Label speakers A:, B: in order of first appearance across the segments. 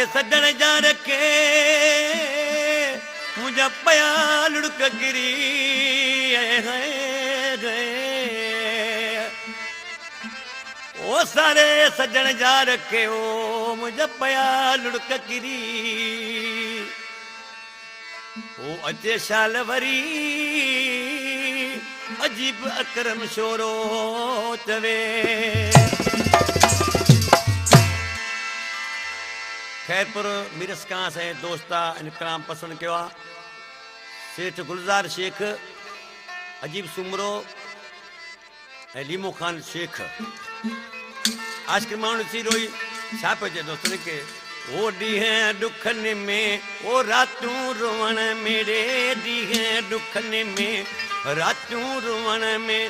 A: सजण जा रखे मुझा पया लुड़क गिरी ओ सारे सजण जा रखे ओ मुझा पया लुड़क गिरी ओ अचे शाल वरी अजीब अकरम शोरो चवे खैरपुर मिरसकां से दोस्ता इन कलाम पसंद किया सेठ गुलजार शेख अजीब सुमरो लीमो खान शेख आज के माण्हू सी रोई छा पे चए दोस्तन के ओ ॾींहं ॾुखनि में ओ रातूं रोअण मेरे ॾींहं ॾुखनि में रातूं रोअण में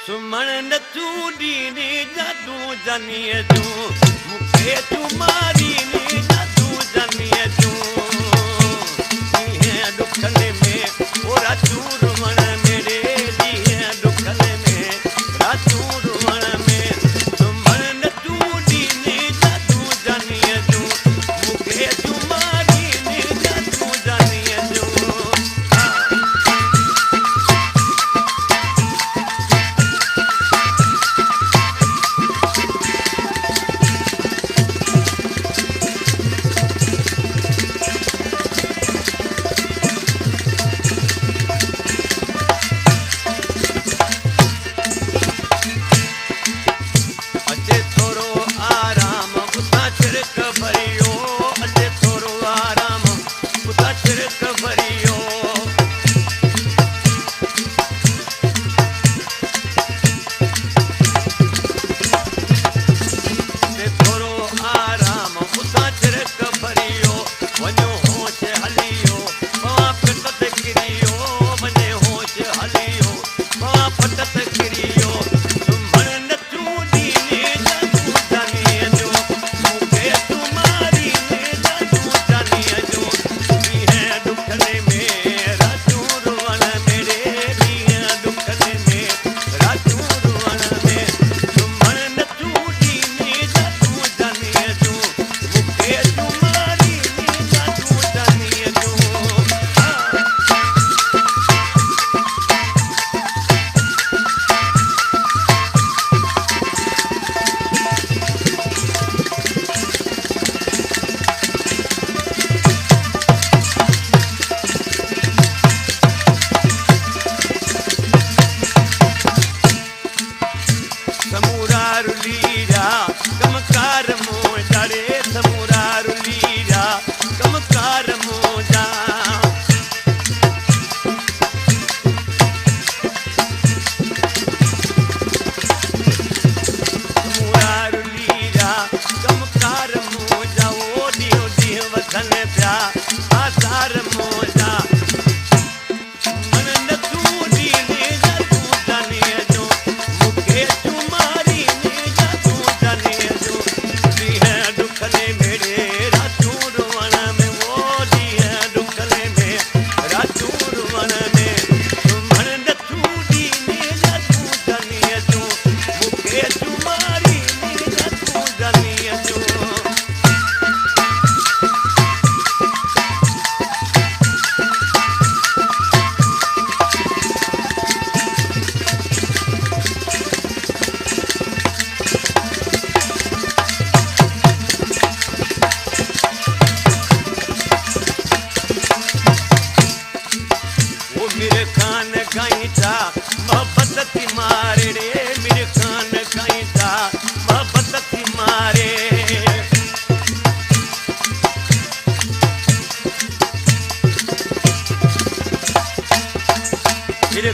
A: सुम्हण नथूं ॾींदे जादू जानीअ जूं मूंखे तूं मारींदे जादू जानीअ जूं ॾींहं ॾुखनि में ओ रातूं रोअण मेरे ॾींहं ॾुखनि में रातूं रोअण में सुम्हण नथूं ॾींदे जादू जानीअ जूं मूंखे तूं मारींदे जादू जानीअ जूं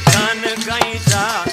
A: खान गाई था